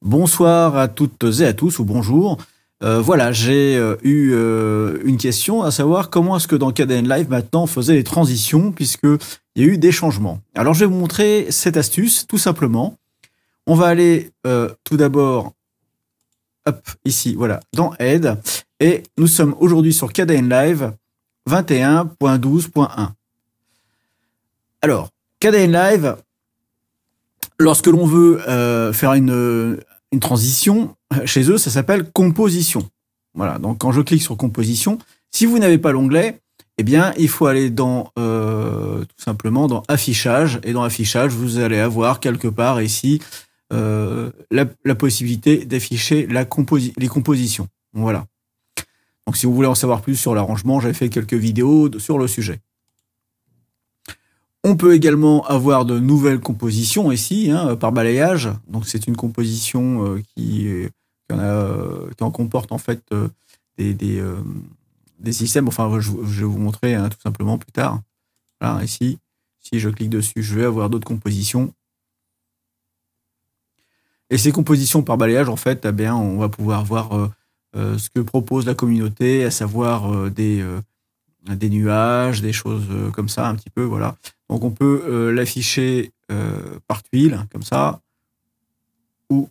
Bonsoir à toutes et à tous, ou bonjour. Voilà, j'ai eu une question, à savoir comment est-ce que dans KDN Live maintenant on faisait les transitions, puisqu'il y a eu des changements. Alors je vais vous montrer cette astuce, tout simplement. On va aller tout d'abord, hop, ici, voilà, dans Aide, et nous sommes aujourd'hui sur KDN Live 21.12.1. Alors, KDN Live, lorsque l'on veut faire une transition, chez eux, ça s'appelle composition. Voilà, donc quand je clique sur composition, si vous n'avez pas l'onglet, eh bien, il faut aller dans tout simplement dans affichage, et dans affichage, vous allez avoir quelque part ici la possibilité d'afficher les compositions. Voilà. Donc si vous voulez en savoir plus sur l'arrangement, j'avais fait quelques vidéos sur le sujet. On peut également avoir de nouvelles compositions ici, par balayage. Donc c'est une composition qui en comporte en fait des systèmes. Enfin, je vais vous montrer tout simplement plus tard. Voilà, ici, si je clique dessus, je vais avoir d'autres compositions. Et ces compositions par balayage, en fait, eh bien, on va pouvoir voir ce que propose la communauté, à savoir des nuages, des choses comme ça, un petit peu, voilà. Donc on peut l'afficher par tuile, comme ça, ou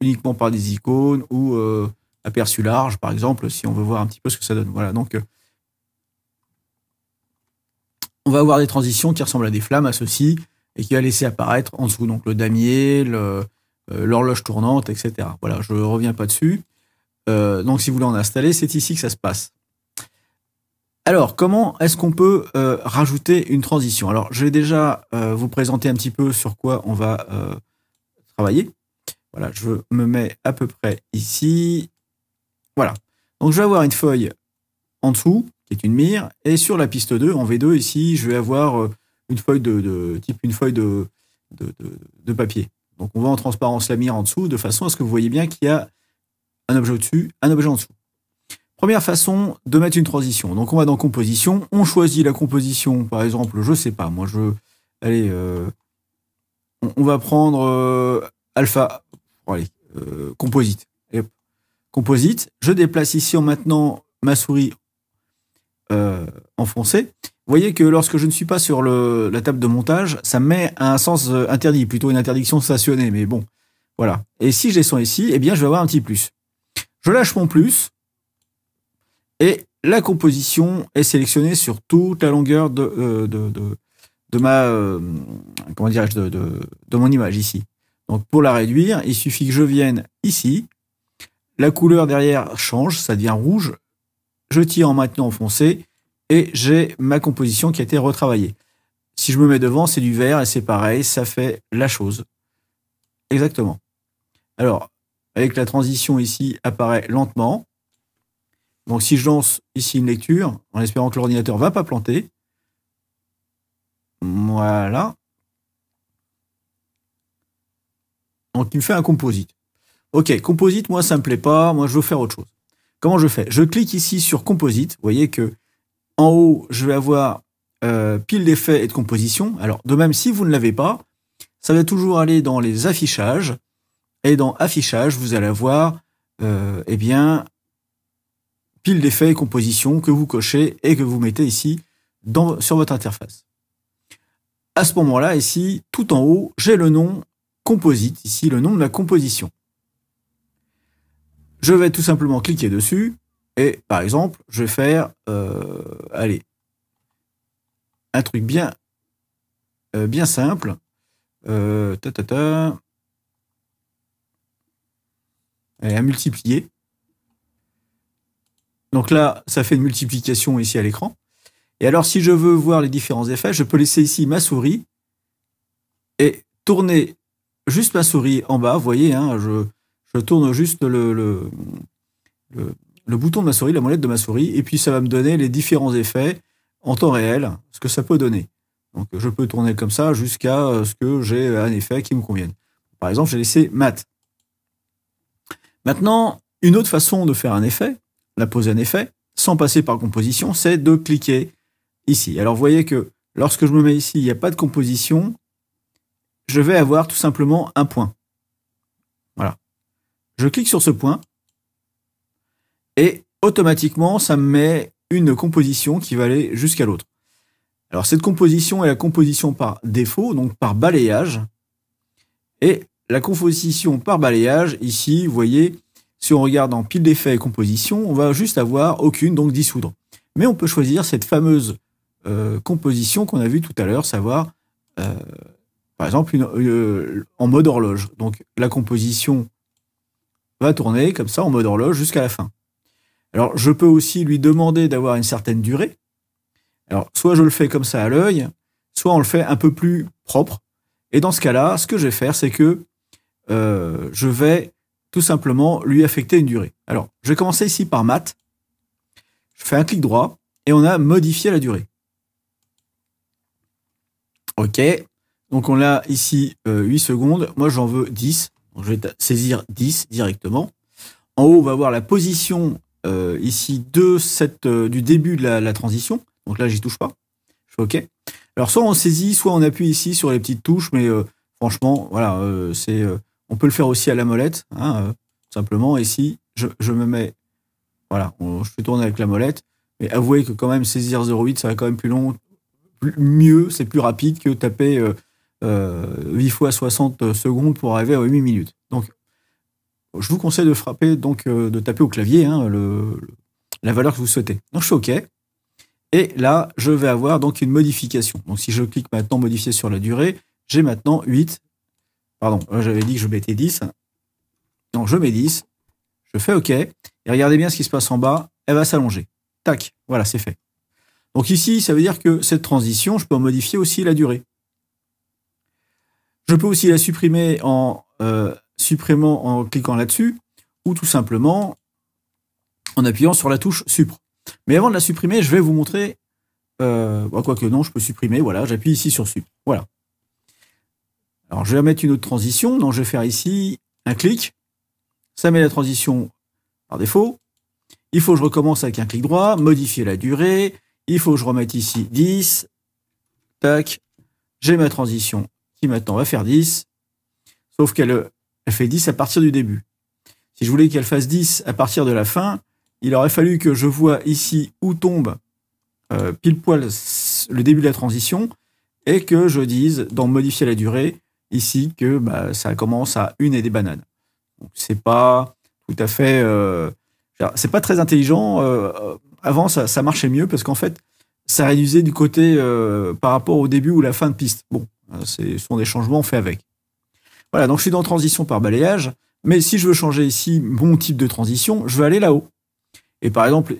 uniquement par des icônes, ou aperçu large, par exemple, si on veut voir un petit peu ce que ça donne. Voilà, donc on va avoir des transitions qui ressemblent à des flammes, à ceci, et qui va laisser apparaître en dessous, donc le damier, l'horloge tournante, etc. Voilà, je ne reviens pas dessus. Donc si vous voulez en installer, c'est ici que ça se passe. Alors, comment est-ce qu'on peut rajouter une transition? Alors, je vais déjà vous présenter un petit peu sur quoi on va travailler. Voilà, je me mets à peu près ici. Voilà. Donc, je vais avoir une feuille en dessous, qui est une mire, et sur la piste 2, en V2, ici, je vais avoir une feuille une feuille de papier. Donc, on va en transparence la mire en dessous, de façon à ce que vous voyez bien qu'il y a un objet au-dessus, un objet en dessous. Première façon de mettre une transition. Donc, on va dans composition. On choisit la composition. Par exemple, je sais pas. Moi, allez, on va prendre alpha. Allez, composite. Et composite. Je déplace ici maintenant ma souris enfoncée. Vous voyez que lorsque je ne suis pas sur la table de montage, ça me met un sens interdit, plutôt une interdiction stationnée. Mais bon, voilà. Et si je descends ici, eh bien, je vais avoir un petit plus. Je lâche mon plus. Et la composition est sélectionnée sur toute la longueur de ma comment dirais-je de mon image ici. Donc pour la réduire, il suffit que je vienne ici. La couleur derrière change, ça devient rouge. Je tire en maintenant enfoncé et j'ai ma composition qui a été retravaillée. Si je me mets devant, c'est du vert et c'est pareil, ça fait la chose. Exactement. Alors, avec la transition ici apparaît lentement. Donc, si je lance ici une lecture, en espérant que l'ordinateur ne va pas planter, voilà. Donc, il me fait un composite. Ok, composite, moi, ça ne me plaît pas. Moi, je veux faire autre chose. Comment je fais? Je clique ici sur composite. Vous voyez que en haut, je vais avoir pile d'effets et de composition. Alors, de même, si vous ne l'avez pas, ça va toujours aller dans les affichages. Et dans affichage, vous allez avoir, eh bien, pile d'effets et compositions que vous cochez et que vous mettez ici sur votre interface. À ce moment-là, ici, tout en haut, j'ai le nom composite, ici, le nom de la composition. Je vais tout simplement cliquer dessus et, par exemple, je vais faire, allez, un truc bien simple. Allez, à multiplier. Donc là, ça fait une multiplication ici à l'écran. Et alors, si je veux voir les différents effets, je peux laisser ici ma souris et tourner juste ma souris en bas. Vous voyez, je tourne juste le bouton de ma souris, la molette de ma souris, et puis ça va me donner les différents effets en temps réel, ce que ça peut donner. Donc, je peux tourner comme ça jusqu'à ce que j'ai un effet qui me convienne. Par exemple, j'ai laissé mat. Maintenant, une autre façon de faire un effet, la poser un effet, sans passer par composition, c'est de cliquer ici. Alors, vous voyez que lorsque je me mets ici, il n'y a pas de composition, je vais avoir tout simplement un point. Voilà. je clique sur ce point et automatiquement, ça me met une composition qui va aller jusqu'à l'autre. Alors, cette composition est la composition par défaut, donc par balayage. Et la composition par balayage, ici, vous voyez, si on regarde en pile d'effets et composition, on va juste avoir aucune, donc dissoudre. Mais on peut choisir cette fameuse composition qu'on a vue tout à l'heure, savoir, par exemple, en mode horloge. Donc, la composition va tourner comme ça, en mode horloge, jusqu'à la fin. Alors, je peux aussi lui demander d'avoir une certaine durée. Alors, soit je le fais comme ça à l'œil, soit on le fait un peu plus propre. Et dans ce cas-là, ce que je vais faire, c'est que je vais tout simplement lui affecter une durée. Alors, je vais commencer ici par mat. Je fais un clic droit et on a modifié la durée. OK. Donc, on a ici 8 secondes. Moi, j'en veux 10. Donc, je vais saisir 10 directement. En haut, on va voir la position ici du début de la transition. Donc là, j'y touche pas. Je fais OK. Alors, soit on saisit, soit on appuie ici sur les petites touches, mais franchement, voilà, on peut le faire aussi à la molette, hein, simplement. Ici, je me mets, voilà, je fais tourner avec la molette, mais avouez que quand même, saisir 0,8, ça va quand même plus long, mieux, c'est plus rapide que taper 8 fois 60 secondes pour arriver à 8 minutes. Donc, je vous conseille de frapper, donc de taper au clavier hein, la valeur que vous souhaitez. Donc, je fais OK. Et là, je vais avoir donc une modification. Donc, si je clique maintenant modifier sur la durée, j'ai maintenant 8. Pardon, j'avais dit que je mettais 10. Donc, je mets 10. Je fais OK. Et regardez bien ce qui se passe en bas. Elle va s'allonger. Tac. Voilà, c'est fait. Donc, ici, ça veut dire que cette transition, je peux en modifier aussi la durée. Je peux aussi la supprimer en supprimant en cliquant là-dessus ou tout simplement en appuyant sur la touche Supr. Mais avant de la supprimer, je vais vous montrer, quoique non, je peux supprimer, voilà, j'appuie ici sur Supr, voilà. Alors, je vais mettre une autre transition, donc je vais faire ici un clic, ça met la transition par défaut, il faut que je recommence avec un clic droit, modifier la durée, il faut que je remette ici 10, tac, j'ai ma transition qui maintenant va faire 10, sauf qu'elle fait 10 à partir du début. Si je voulais qu'elle fasse 10 à partir de la fin, il aurait fallu que je vois ici où tombe pile poil le début de la transition et que je dise dans modifier la durée ici que ça commence à 1 et des bananes. Donc c'est pas tout à fait, c'est pas très intelligent. Avant ça marchait mieux parce qu'en fait ça réduisait du côté par rapport au début ou la fin de piste. Bon, ce sont des changements faits avec. Voilà, donc je suis dans transition par balayage, mais si je veux changer ici mon type de transition, je vais aller là-haut. Et par exemple,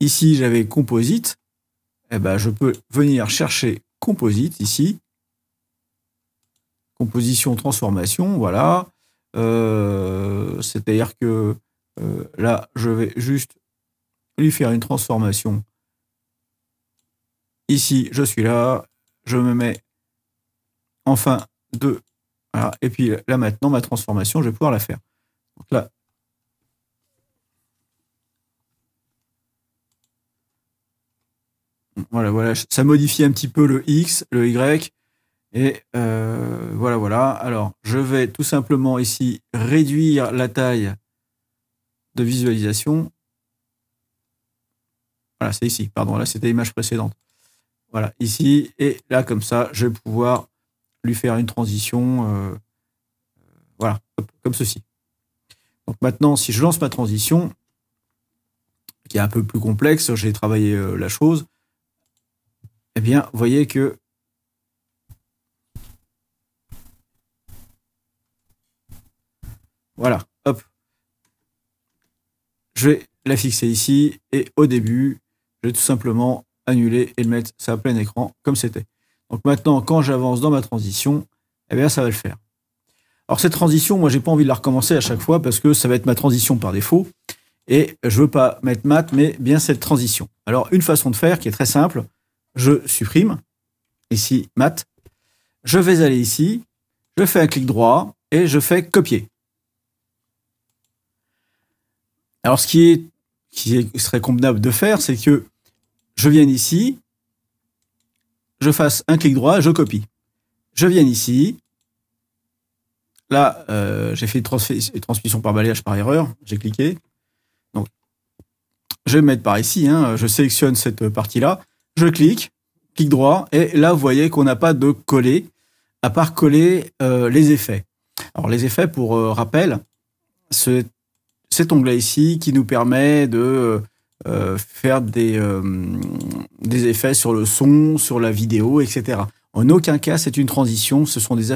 ici, j'avais composite. Eh ben, je peux venir chercher composite ici. Composition, transformation, voilà. C'est-à-dire que là, je vais juste lui faire une transformation. Ici, je suis là. Je me mets enfin de... Voilà. Et puis là, maintenant, ma transformation, je vais pouvoir la faire. Donc là, voilà, ça modifie un petit peu le X, le Y, et voilà. Alors, je vais tout simplement ici réduire la taille de visualisation. Voilà, c'est ici, pardon, là c'était l'image précédente. Voilà, ici, et là comme ça, je vais pouvoir lui faire une transition, voilà, comme ceci. Donc maintenant, si je lance ma transition, qui est un peu plus complexe, j'ai travaillé la chose, eh bien, vous voyez que voilà, hop. Je vais la fixer ici et au début, je vais tout simplement annuler et le mettre à plein écran comme c'était. Donc maintenant, quand j'avance dans ma transition, eh bien, ça va le faire. Alors cette transition, moi, j'ai pas envie de la recommencer à chaque fois parce que ça va être ma transition par défaut et je veux pas mettre mat, mais bien cette transition. Alors une façon de faire qui est très simple, je supprime. Ici, mat. Je vais aller ici, je fais un clic droit et je fais copier. Alors, ce qui serait convenable de faire, c'est que je vienne ici, je fasse un clic droit, je copie. Je viens ici, là, j'ai fait une transmission par balayage par erreur. J'ai cliqué. Donc, je vais me mettre par ici. Hein, je sélectionne cette partie-là. Je clique droit. Et là, vous voyez qu'on n'a pas de coller, à part coller les effets. Alors, les effets, pour rappel, c'est cet onglet ici qui nous permet de faire des effets sur le son, sur la vidéo, etc. En aucun cas, c'est une transition. Ce sont des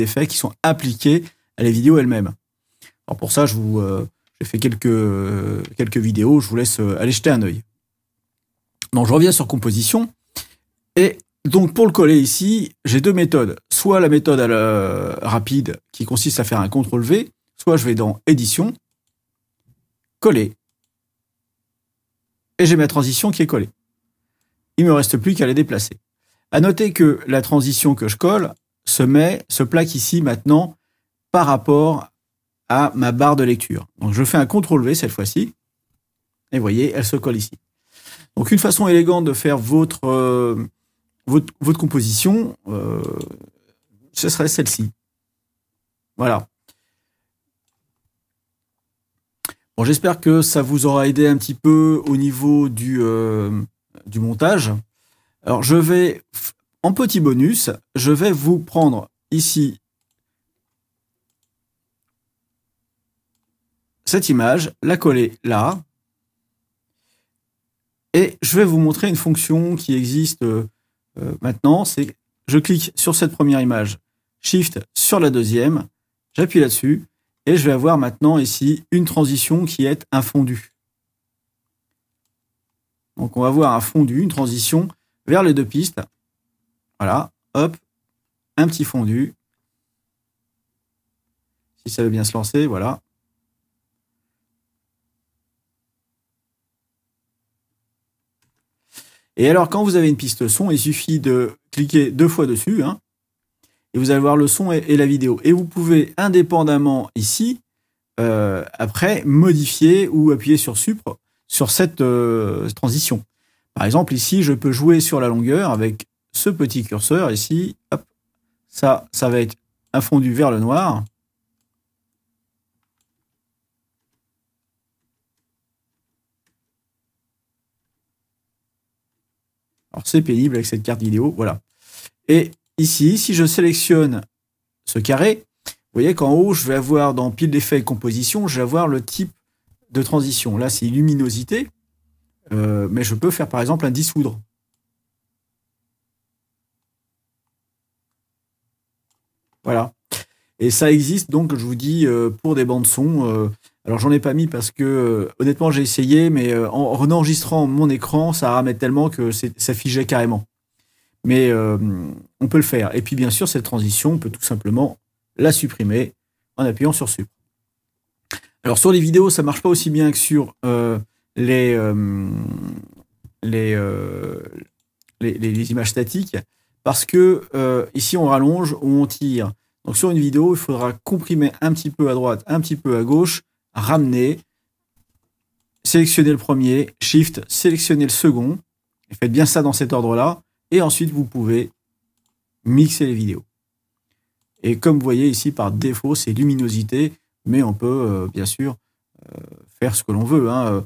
effets qui sont appliqués à la vidéo elle-même. Alors pour ça, j'ai fait quelques vidéos. Je vous laisse aller jeter un œil. Donc, je reviens sur composition. Et donc, pour le coller ici, j'ai deux méthodes. Soit la méthode rapide qui consiste à faire un CTRL-V, soit je vais dans Édition, Coller. Et j'ai ma transition qui est collée. Il ne me reste plus qu'à les déplacer. À noter que la transition que je colle se plaque ici maintenant par rapport à ma barre de lecture. Donc je fais un CTRL-V cette fois-ci. Et vous voyez, elle se colle ici. Donc une façon élégante de faire votre composition, ce serait celle-ci. Voilà. Bon, j'espère que ça vous aura aidé un petit peu au niveau du montage. Alors, je vais, en petit bonus, je vais vous prendre ici cette image, la coller là, et je vais vous montrer une fonction qui existe maintenant. C'est je clique sur cette première image, Shift sur la deuxième, j'appuie là-dessus, et je vais avoir maintenant ici une transition qui est un fondu. Donc on va voir un fondu, une transition vers les deux pistes. Voilà, hop, un petit fondu. Si ça veut bien se lancer, voilà. Et alors quand vous avez une piste son, il suffit de cliquer 2 fois dessus, hein, et vous allez voir le son et la vidéo. Et vous pouvez indépendamment ici, après, modifier ou appuyer sur Supre sur cette transition. Par exemple, ici, je peux jouer sur la longueur avec ce petit curseur ici. Hop, ça va être un fondu vers le noir. Alors, c'est pénible avec cette carte vidéo, voilà. Et ici, si je sélectionne ce carré, vous voyez qu'en haut, je vais avoir dans pile d'effets et composition, je vais avoir le type de transition. Là, c'est luminosité, mais je peux faire par exemple un dissoudre. Voilà. Et ça existe donc, je vous dis, pour des bandes son. Alors, j'en ai pas mis parce que, honnêtement, j'ai essayé, mais en enregistrant mon écran, ça ramait tellement que ça figeait carrément. Mais on peut le faire. Et puis, bien sûr, cette transition, on peut tout simplement la supprimer en appuyant sur Supr. Alors, sur les vidéos, ça marche pas aussi bien que sur les images statiques, parce que ici, on rallonge ou on tire. Donc, sur une vidéo, il faudra comprimer un petit peu à droite, un petit peu à gauche, ramener, sélectionner le premier, Shift, sélectionner le second. Et faites bien ça dans cet ordre-là. Et ensuite, vous pouvez mixer les vidéos. Et comme vous voyez ici, par défaut, c'est luminosité, mais on peut bien sûr faire ce que l'on veut. Hein.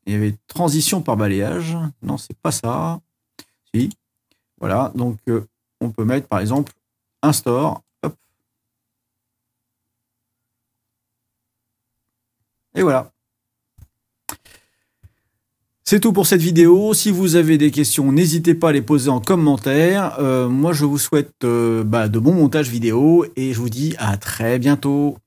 Il y avait transition par balayage. Non, c'est pas ça. Si. Voilà, donc on peut mettre par exemple un store. Hop. Et voilà. C'est tout pour cette vidéo. Si vous avez des questions, n'hésitez pas à les poser en commentaire. Moi, je vous souhaite de bons montages vidéo et je vous dis à très bientôt.